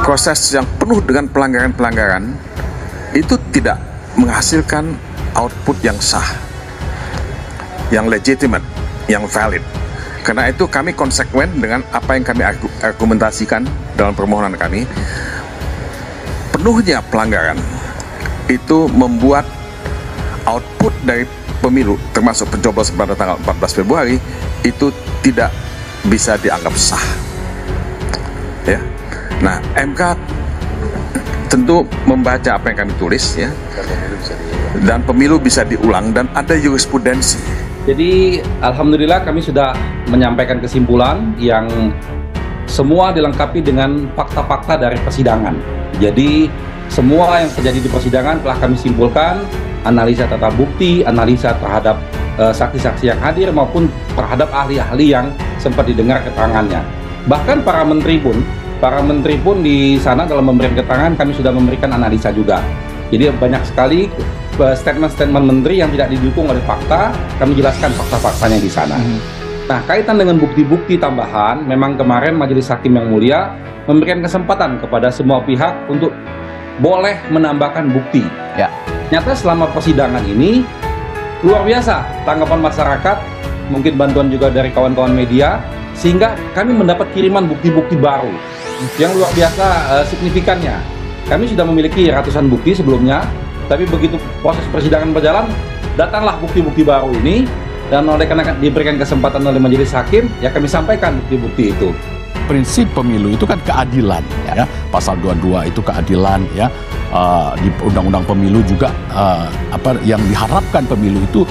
proses yang penuh dengan pelanggaran-pelanggaran itu tidak menghasilkan output yang sah, yang legitimate, yang valid. Karena itu kami konsekuen dengan apa yang kami argumentasikan dalam permohonan kami. Penuhnya pelanggaran itu membuat output dari pemilu, termasuk pencoblosan pada tanggal 14 Februari, itu tidak bisa dianggap sah. Ya. Nah, MK tentu membaca apa yang kami tulis, ya, dan pemilu bisa diulang dan ada jurisprudensi. Jadi, alhamdulillah kami sudah menyampaikan kesimpulan yang semua dilengkapi dengan fakta-fakta dari persidangan. Jadi, semua yang terjadi di persidangan telah kami simpulkan, analisa tata bukti, analisa terhadap saksi-saksi yang hadir maupun terhadap ahli-ahli yang sempat didengar keterangannya. Bahkan para menteri pun di sana dalam memberikan keterangan kami sudah memberikan analisa juga. Jadi banyak sekali statement-statement menteri yang tidak didukung oleh fakta, kami jelaskan fakta-faktanya di sana. Nah, kaitan dengan bukti-bukti tambahan, memang kemarin Majelis Hakim yang Mulia memberikan kesempatan kepada semua pihak untuk boleh menambahkan bukti. Ya. Nyata selama persidangan ini luar biasa tanggapan masyarakat, mungkin bantuan juga dari kawan-kawan media, sehingga kami mendapat kiriman bukti-bukti baru yang luar biasa signifikannya. Kami sudah memiliki ratusan bukti sebelumnya, tapi begitu proses persidangan berjalan, datanglah bukti-bukti baru ini, dan oleh karena diberikan kesempatan oleh Majelis Hakim, ya kami sampaikan bukti-bukti itu. Prinsip pemilu itu kan keadilan, ya. Pasal 22 itu keadilan, ya. Di Undang-Undang Pemilu juga apa yang diharapkan pemilu itu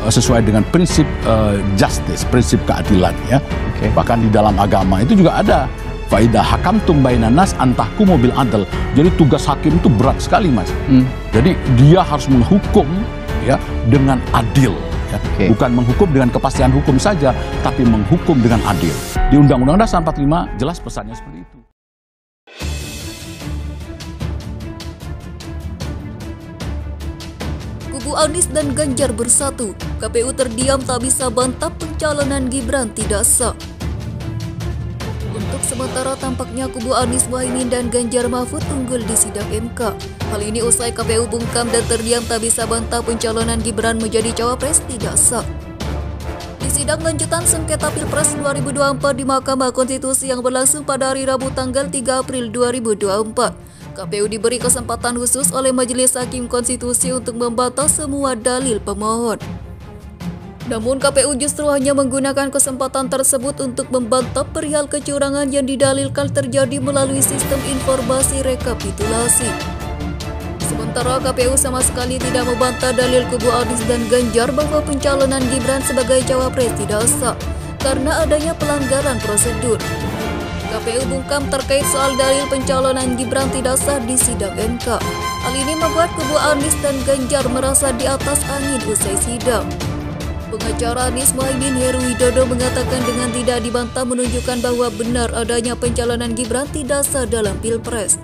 sesuai dengan prinsip justice, prinsip keadilan, ya. Bahkan di dalam agama itu juga ada faidah hakamtum bainan nas antahkumu bil adl. Jadi tugas hakim itu berat sekali, Mas. Jadi dia harus menghukum, ya, dengan adil. Ya. Bukan menghukum dengan kepastian hukum saja, tapi menghukum dengan adil. Di Undang-Undang Dasar 45 jelas pesannya seperti itu. Kubu Anies dan Ganjar bersatu, KPU terdiam tak bisa bantah pencalonan Gibran tidak sah. Untuk sementara tampaknya kubu Anies Muhaimin dan Ganjar Mahfud unggul di sidang MK. Hal ini usai KPU bungkam dan terdiam tak bisa bantah pencalonan Gibran menjadi cawapres tidak sah. Di sidang lanjutan sengketa Pilpres 2024 di Mahkamah Konstitusi yang berlangsung pada hari Rabu tanggal 3 April 2024, KPU diberi kesempatan khusus oleh Majelis Hakim Konstitusi untuk membantah semua dalil pemohon. Namun KPU justru hanya menggunakan kesempatan tersebut untuk membantah perihal kecurangan yang didalilkan terjadi melalui sistem informasi rekapitulasi. Sementara KPU sama sekali tidak membantah dalil kubu Anies dan Ganjar bahwa pencalonan Gibran sebagai cawapres tidak sah karena adanya pelanggaran prosedur. KPU bungkam terkait soal dalil pencalonan Gibran tidak sah di sidang MK. Hal ini membuat kubu Anies dan Ganjar merasa di atas angin usai sidang. Pengacara Anies Muhaimin Heru Widodo mengatakan dengan tidak dibantah menunjukkan bahwa benar adanya pencalonan Gibran tidak sah dalam Pilpres.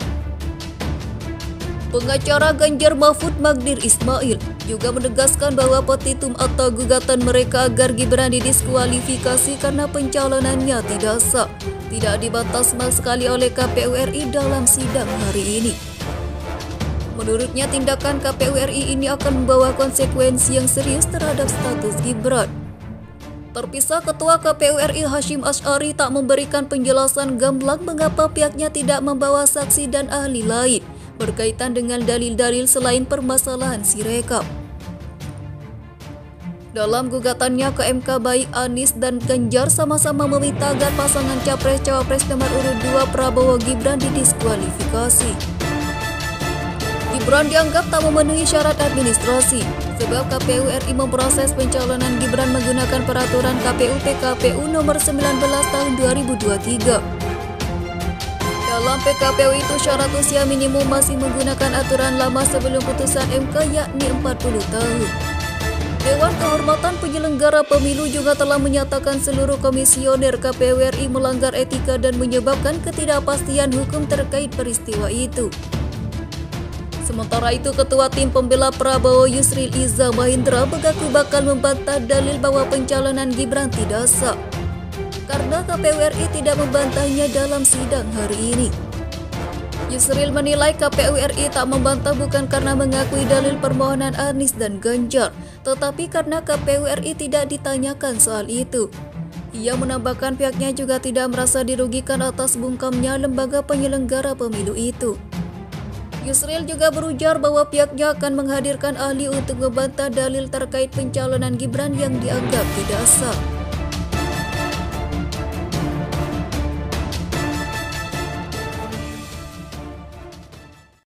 Pengacara Ganjar Mahfud Magdir Ismail juga menegaskan bahwa petitum atau gugatan mereka agar Gibran didiskualifikasi karena pencalonannya tidak sah tidak dibantah sama sekali oleh KPU RI dalam sidang hari ini. Menurutnya tindakan KPU RI ini akan membawa konsekuensi yang serius terhadap status Gibran. Terpisah, Ketua KPU RI Hashim Asy'ari tak memberikan penjelasan gamblang mengapa pihaknya tidak membawa saksi dan ahli lain berkaitan dengan dalil-dalil selain permasalahan Sirekap. Dalam gugatannya ke MK, baik Anies dan Ganjar sama-sama meminta agar pasangan Capres-Cawapres nomor urut 2 Prabowo Gibran didiskualifikasi. Gibran dianggap tak memenuhi syarat administrasi, sebab KPU RI memproses pencalonan Gibran menggunakan peraturan KPU PKPU nomor 19 tahun 2023. Dalam PKPU itu syarat usia minimum masih menggunakan aturan lama sebelum putusan MK yakni 40 tahun. Dewan Kehormatan Penyelenggara Pemilu juga telah menyatakan seluruh komisioner KPU RI melanggar etika dan menyebabkan ketidakpastian hukum terkait peristiwa itu. Sementara itu, Ketua Tim Pembela Prabowo Yusril Iza Mahendra mengaku bakal membantah dalil bahwa pencalonan Gibran tidak sah karena KPU RI tidak membantahnya dalam sidang hari ini. Yusril menilai KPU RI tak membantah bukan karena mengakui dalil permohonan Anies dan Ganjar, tetapi karena KPU RI tidak ditanyakan soal itu. Ia menambahkan pihaknya juga tidak merasa dirugikan atas bungkamnya lembaga penyelenggara pemilu itu. Yusril juga berujar bahwa pihaknya akan menghadirkan ahli untuk membantah dalil terkait pencalonan Gibran yang dianggap tidak sah.